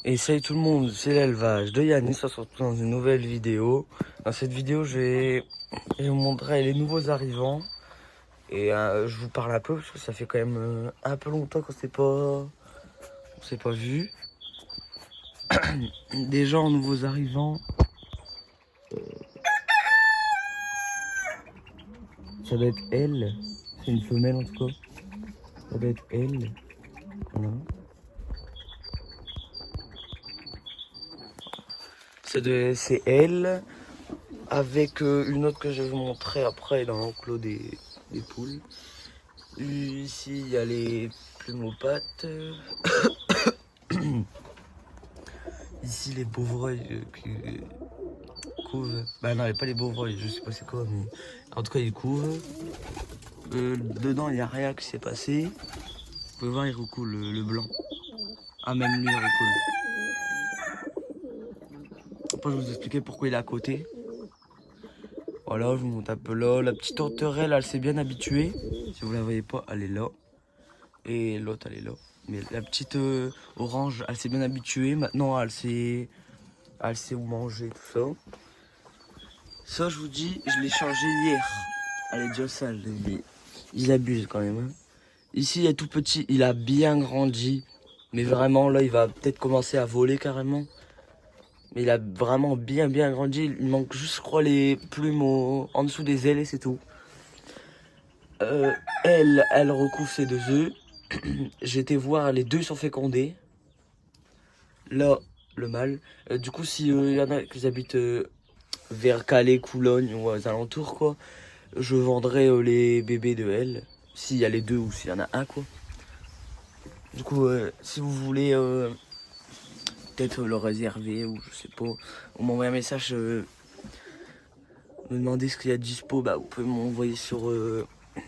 Et salut tout le monde, c'est l'élevage de Yannis, on se retrouve dans une nouvelle vidéo. Dans cette vidéo, je vais vous montrer les nouveaux arrivants. Et je vous parle un peu parce que ça fait quand même un peu longtemps qu'on s'est pas vu. Des gens nouveaux arrivants. Ça doit être elle. C'est une femelle en tout cas. Ça doit être elle. Voilà. C'est elle. Avec une autre que je vais vous montrer après dans l'enclos des poules. Ici, il y a les plumes aux pattes. Ici, les beauvreuils qui couvent. Bah non, il n'y a pas les beauvreuils, je sais pas c'est quoi, mais en tout cas, ils couvent. Dedans, il n'y a rien qui s'est passé. Vous pouvez voir, il recoule le blanc. Ah, même lui, il recoule. Après, je vais vous expliquer pourquoi il est à côté. Voilà, je vous montre un peu là. La petite tourterelle, elle s'est bien habituée. Si vous la voyez pas, elle est là. Et l'autre, elle est là. Mais la petite orange, elle s'est bien habituée. Maintenant, elle sait où manger, tout ça. Ça, je vous dis, je l'ai changé hier. Elle est déjà sale, mais il abuse quand même. Hein. Ici, il est tout petit, il a bien grandi. Mais vraiment, là, il va peut-être commencer à voler carrément. Mais il a vraiment bien grandi. Il manque juste, je crois, les plumes en dessous des ailes et c'est tout. Elle recouvre ses 2 œufs. J'ai été voir, les 2 sont fécondés. Là, le mâle. Du coup, s'il y en a qui habitent vers Calais, Coulogne ou aux alentours, quoi, je vendrai les bébés de elle. S'il y a les 2 ou s'il y en a un, quoi. Du coup, si vous voulez peut-être le réserver ou je sais pas, ou m'envoyer un message, me demander ce qu'il y a de dispo, bah, vous pouvez m'envoyer sur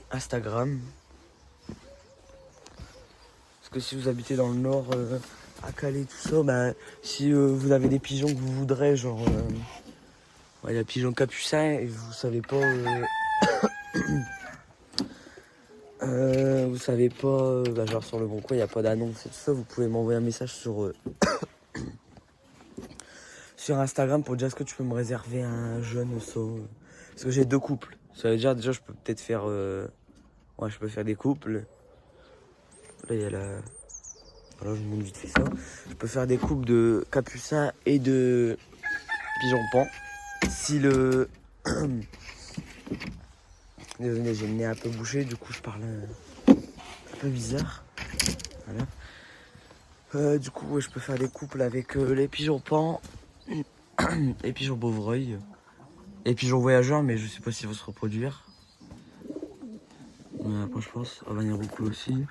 Instagram. Parce que si vous habitez dans le nord, à Calais, tout ça, bah, si vous avez des pigeons que vous voudrez, genre, il y a pigeon capucin et vous savez pas, bah, genre sur le bon coin, il n'y a pas d'annonce et tout ça, vous pouvez m'envoyer un message sur Instagram pour dire est-ce que tu peux me réserver un jeune saut. Parce que j'ai 2 couples. Ça veut dire déjà je peux peut-être faire, ouais, je peux faire des couples. Là il y a la, voilà, je vous montre vite fait ça. Je peux faire des couples de capucins et de pigeon pan. Si le, désolé, j'ai le nez un peu bouché, du coup je parle un peu bizarre. Voilà. Du coup, ouais, je peux faire des couples avec les pigeons pan, les pigeons beauvreuil, les pigeons voyageurs, mais je sais pas s'ils vont se reproduire. Mais après, je pense, on va venir beaucoup aussi.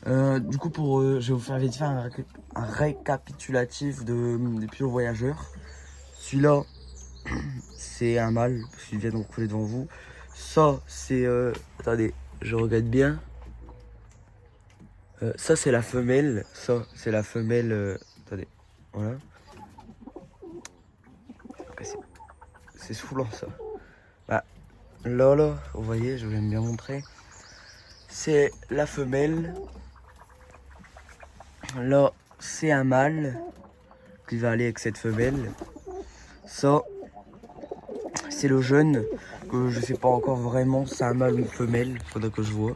Du coup, je vais vous faire vite fait un récapitulatif des pigeons voyageurs. Celui-là, c'est un mâle, parce qu'il vient de recoller devant vous. Ça, c'est... attendez, je regarde bien. Ça, c'est la femelle. Ça, c'est la femelle... attendez, voilà. C'est saoulant, ça. Bah, là, vous voyez, je vais bien montrer. C'est la femelle. Là, c'est un mâle qui va aller avec cette femelle. Ça, c'est le jeune, que je sais pas encore vraiment si c'est un mâle ou une femelle, faudrait que je vois.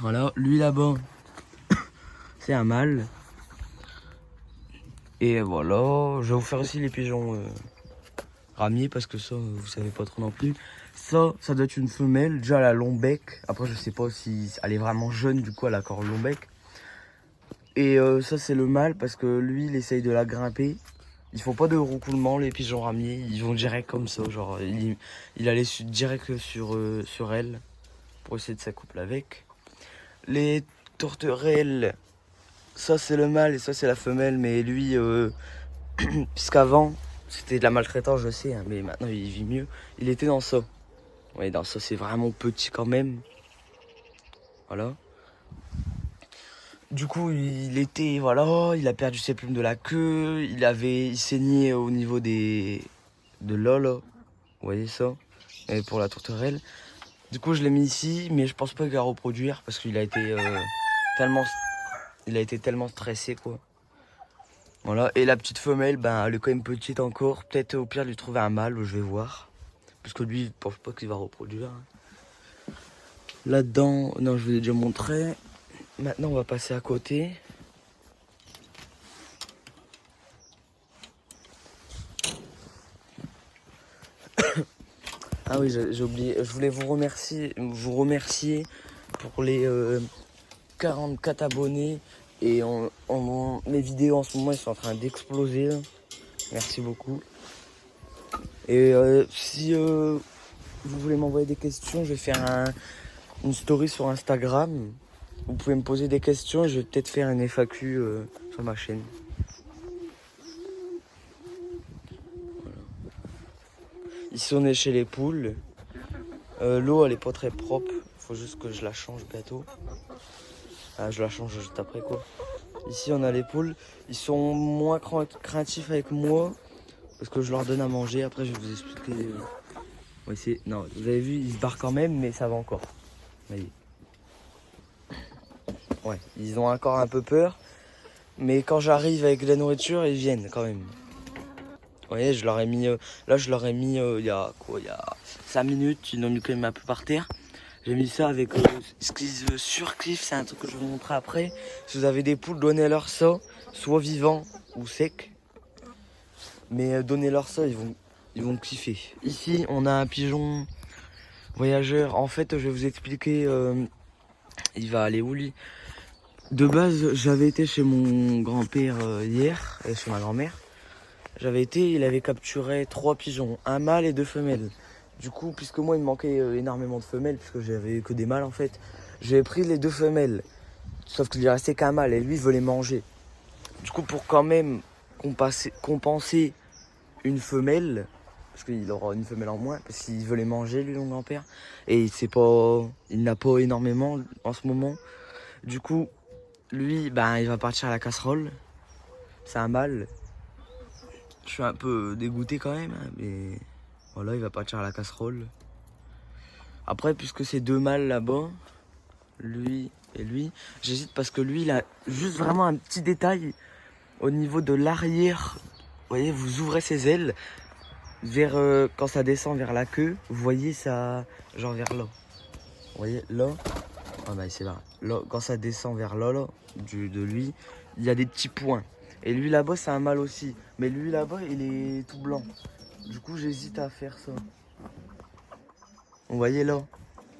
Voilà, lui là-bas, c'est un mâle. Et voilà, je vais vous faire aussi les pigeons ramiers parce que ça, vous savez pas trop non plus. Ça doit être une femelle, déjà elle a long bec. Après, je sais pas si elle est vraiment jeune, du coup elle a encore long bec. Et ça, c'est le mâle parce que lui, il essaye de la grimper. Ils font pas de roucoulement, les pigeons ramiers. Ils vont direct comme ça. Genre, il allait direct sur elle pour essayer de s'accoupler avec. Les tourterelles, ça c'est le mâle et ça c'est la femelle. Mais lui, puisqu'avant, c'était de la maltraitance, je sais, hein, mais maintenant il vit mieux. Il était dans ça. Ouais, dans ça, c'est vraiment petit quand même. Voilà. Du coup, voilà, il a perdu ses plumes de la queue, il saignait au niveau de là, là. Vous voyez ça? Et pour la tourterelle. Du coup, je l'ai mis ici, mais je pense pas qu'il va reproduire parce qu'il a été tellement... Il a été tellement stressé quoi. Voilà, et la petite femelle, ben elle est quand même petite encore. Peut-être au pire lui trouver un mâle, je vais voir. Parce que lui, je pense pas qu'il va reproduire. Là-dedans, non, je vous ai déjà montré. Maintenant, on va passer à côté. Ah oui, j'ai oublié. Je voulais vous remercier pour les 44 abonnés. Et mes vidéos en ce moment, elles sont en train d'exploser. Merci beaucoup. Et si vous voulez m'envoyer des questions, je vais faire une story sur Instagram. Vous pouvez me poser des questions et je vais peut-être faire une FAQ sur ma chaîne. Voilà. Ici on est chez les poules. L'eau elle est pas très propre. Faut juste que je la change bientôt. Ah, je la change juste après quoi. Ici on a les poules. Ils sont moins craintifs avec moi. Parce que je leur donne à manger. Après je vais vous expliquer. Ouais, non, vous avez vu, ils se barrent quand même, mais ça va encore. Voyez. Ouais, ils ont encore un peu peur. Mais quand j'arrive avec de la nourriture, ils viennent quand même. Vous voyez, je leur ai mis... là, je leur ai mis il y a 5 minutes. Ils l'ont mis quand même un peu par terre. J'ai mis ça avec ce qu'ils surkiffent. C'est un truc que je vais vous montrer après. Si vous avez des poules, donnez-leur ça. Soit vivant ou sec. Mais donnez-leur ça, ils vont kiffer. Ici, on a un pigeon voyageur. En fait, je vais vous expliquer... il va aller où, lui? De base, j'avais été chez mon grand-père hier, et chez ma grand-mère. Il avait capturé 3 pigeons, un mâle et 2 femelles. Du coup, puisque moi, il me manquait énormément de femelles, puisque j'avais que des mâles en fait, j'ai pris les 2 femelles. Sauf qu'il lui restait qu'un mâle, et lui, il veut les manger. Du coup, pour quand même compenser une femelle, parce qu'il aura une femelle en moins, parce qu'il veut les manger, lui, mon grand-père. Et il n'a pas énormément en ce moment. Du coup, lui, ben, il va partir à la casserole. C'est un mâle. Je suis un peu dégoûté quand même, hein, mais voilà, il va partir à la casserole. Après, puisque c'est 2 mâles là-bas, lui et lui, j'hésite parce que lui, il a juste vraiment un petit détail au niveau de l'arrière. Vous voyez, vous ouvrez ses ailes vers quand ça descend vers la queue, vous voyez ça, genre vers là. Vous voyez là. Ah bah c'est là. Là, quand ça descend vers là, de lui, il y a des petits points. Et lui là-bas, c'est un mâle aussi. Mais lui là-bas, il est tout blanc. Du coup, j'hésite à faire ça. Vous voyez là?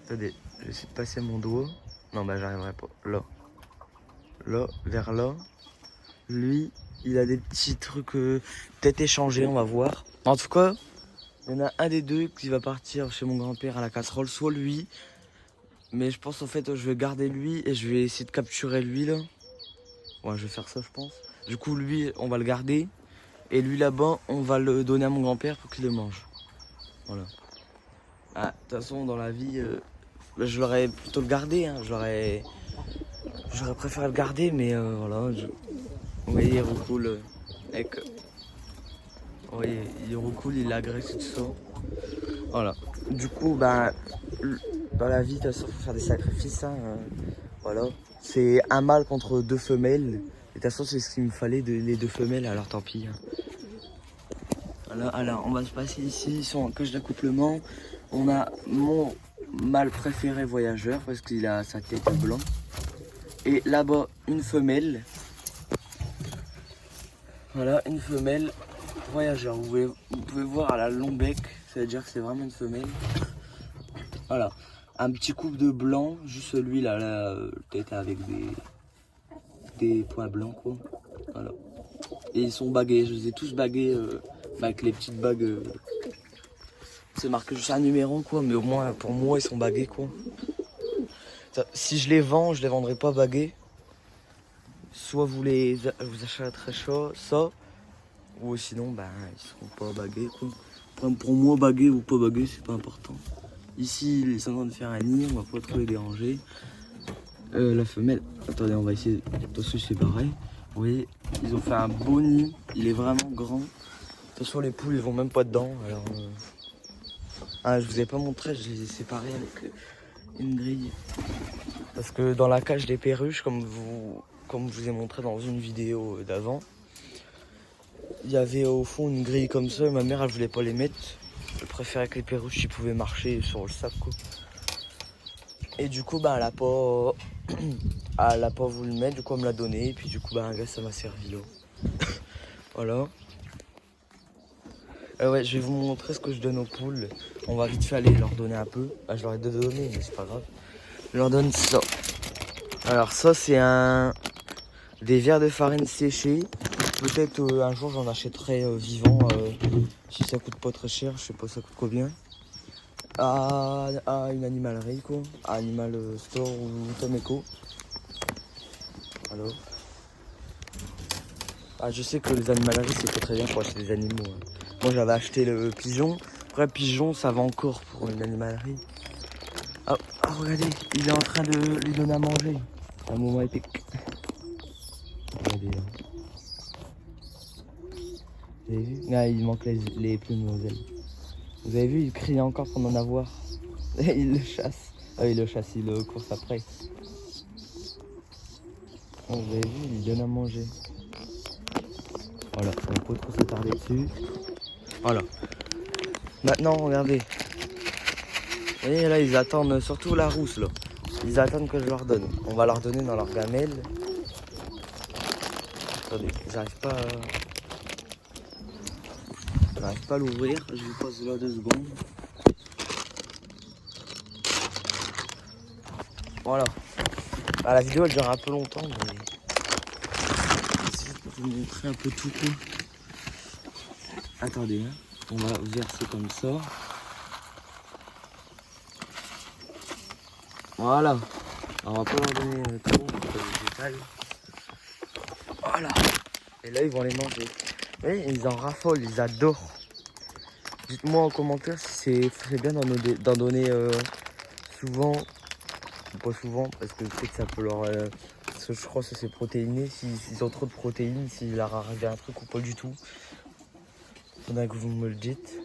Attendez, je vais essayer de passer mon doigt. Non, bah j'arriverai pas. Là. Là, vers là. Lui, il a des petits trucs peut-être échangés, on va voir. En tout cas, il y en a un des deux qui va partir chez mon grand-père à la casserole. Soit lui. Mais je pense en fait, je vais garder lui et je vais essayer de capturer lui là. Ouais, je vais faire ça, je pense. Du coup, lui, on va le garder. Et lui là-bas, on va le donner à mon grand-père pour qu'il le mange. Voilà. Ah, de toute façon, dans la vie, je l'aurais plutôt le gardé. Hein. J'aurais préféré le garder, mais voilà. Vous voyez, il recoule avec. Vous voyez, il recoule, il agresse et tout ça. Voilà. Du coup, ben, dans la vie, de toute façon, il faut faire des sacrifices. Hein. Voilà. C'est un mâle contre 2 femelles. Et de toute façon, c'est ce qu'il me fallait, les 2 femelles, alors tant pis. Hein. Voilà, alors, on va se passer ici, ils sont en cage d'accouplement. On a mon mâle préféré voyageur, parce qu'il a sa tête blanche. Et là-bas, une femelle. Voilà, une femelle voyageur. Vous pouvez voir à la long bec, ça veut dire que c'est vraiment une femelle. Voilà, un petit couple de blanc, juste celui là, tête avec des points blancs quoi. Voilà. Et ils sont bagués, je les ai tous bagués avec les petites bagues. C'est marqué juste un numéro quoi, mais au moins pour moi ils sont bagués quoi. Si je les vends, je les vendrai pas bagués. Soit vous achèterez ça, ou sinon ben ils seront pas bagués quoi. Pour moi bagués ou pas bagués c'est pas important. Ici ils sont en train de faire un nid, on va pas trop les déranger. La femelle, attendez on va essayer, attention c'est pareil. Vous voyez, ils ont fait un beau nid, il est vraiment grand. Attention les poules ils vont même pas dedans. Alors, ah, je vous ai pas montré, je les ai séparés avec une grille. Parce que dans la cage des perruches, comme comme je vous ai montré dans une vidéo d'avant. Il y avait au fond une grille comme ça et ma mère elle voulait pas les mettre. Elle préférait que les perruches ils pouvaient marcher sur le sable quoi. Et du coup bah elle a pas voulu le mettre, du coup elle me l'a donné et puis du coup bah ça m'a servi là. Voilà. Ouais, je vais vous montrer ce que je donne aux poules. On va vite fait aller leur donner un peu. Ah, je leur ai donné mais c'est pas grave. Je leur donne ça. Alors ça c'est des verres de farine séchés. Peut-être un jour j'en achèterai vivant si ça coûte pas très cher, je sais pas ça coûte combien. À une animalerie quoi, à Animal Store ou Tom Eco. Alors. Ah je sais que les animaleries c'est pas très bien pour acheter des animaux. Hein. Moi j'avais acheté le pigeon. Après pigeon ça va encore pour une animalerie. Ah, regardez, il est en train de lui donner à manger. Un moment épique. Regardez là. Vous avez vu? Ah, il manque les plumes aux ailes. Vous avez vu, il crie encore pour en avoir. Il le chasse. Ah, il le chasse, il le course après. Oh, vous avez vu, il lui donne à manger. Voilà, on peut trop s'attarder dessus. Voilà. Maintenant, regardez. Vous voyez, là, ils attendent, surtout la rousse, là. Ils attendent que je leur donne. On va leur donner dans leur gamelle. Attendez, j'arrive pas à... J'arrive pas à l'ouvrir, je vous pose là 2 secondes. Voilà. Ah, la vidéo elle dure un peu longtemps, mais je vais vous montrer un peu tout quoi. Attendez, hein. On va verser comme ça. Voilà. On va pas leur donner trop de détails. Voilà. Et là ils vont les manger. Oui, ils en raffolent, ils adorent. Dites-moi en commentaire si c'est bien d'en donner souvent. Pas souvent parce que je sais que ça peut leur... parce que je crois que c'est protéiné. S'ils ont trop de protéines, s'il leur arrive un truc ou pas du tout. Faudrait que vous me le dites.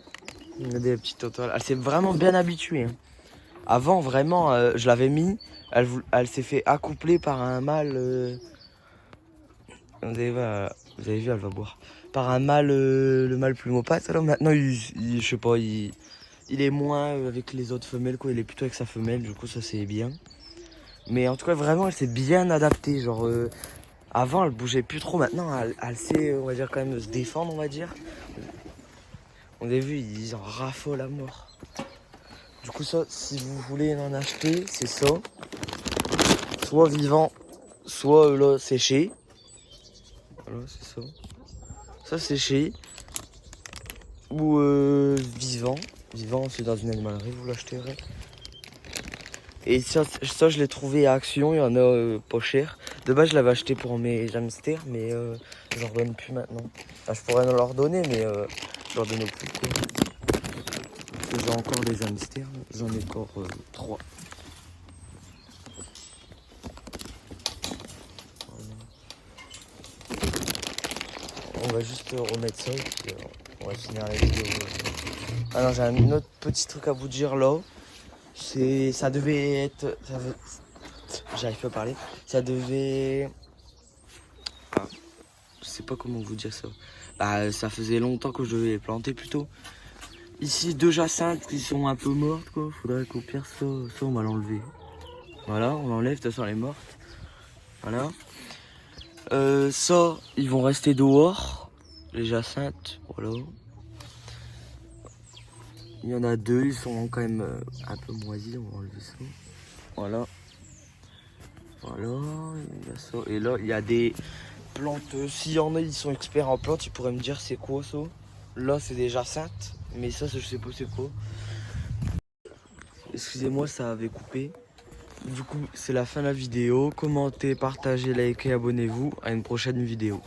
Regardez la petite toile. Elle s'est vraiment bien habituée. Hein. Avant, vraiment, je l'avais mis. Elle s'est fait accoupler par un mâle. Vous avez vu, elle va boire. Par un mâle, le mâle plumopathe. Alors maintenant, je sais pas, il est moins avec les autres femelles. Quoi. Il est plutôt avec sa femelle. Du coup, ça c'est bien. Mais en tout cas, vraiment, elle s'est bien adaptée. Genre, avant, elle bougeait plus trop. Maintenant, elle sait, on va dire, quand même se défendre, on va dire. On a vu, ils en raffolent à mort. Du coup, ça, si vous voulez en acheter, c'est ça. Soit vivant, soit là, séché. Voilà, c'est ça. Ça, séché. Ou vivant. Vivant, c'est dans une animalerie, vous l'acheterez. Et ça, je l'ai trouvé à Action, il y en a pas cher. De base, je l'avais acheté pour mes hamsters, mais je leur donne plus maintenant. Enfin, je pourrais leur donner, mais je leur donne plus. Quoi. Parce que j'ai encore des hamsters, j'en ai encore 3. On va juste remettre ça et puis on va finir la vidéo. Alors j'ai un autre petit truc à vous dire là. Ça devait être... J'arrive pas à parler. Ça devait... Ah, je sais pas comment vous dire ça. Bah, ça faisait longtemps que je devais les planter plutôt. Ici 2 jacinthes qui sont un peu mortes quoi. Faudrait qu'au pire ça on va l'enlever. Voilà, on l'enlève, de toute façon elle est morte. Voilà. Ça, ils vont rester dehors. Les jacinthes, voilà. Il y en a 2, ils sont quand même un peu moisis, on va enlever ça. Voilà. Voilà, il y a ça. Et là, il y a des plantes. S'il y en a, ils sont experts en plantes, ils pourraient me dire c'est quoi ça. Là, c'est des jacinthes, mais ça, je sais pas c'est quoi. Excusez-moi, ça avait coupé. Du coup, c'est la fin de la vidéo. Commentez, partagez, likez, abonnez-vous. À une prochaine vidéo.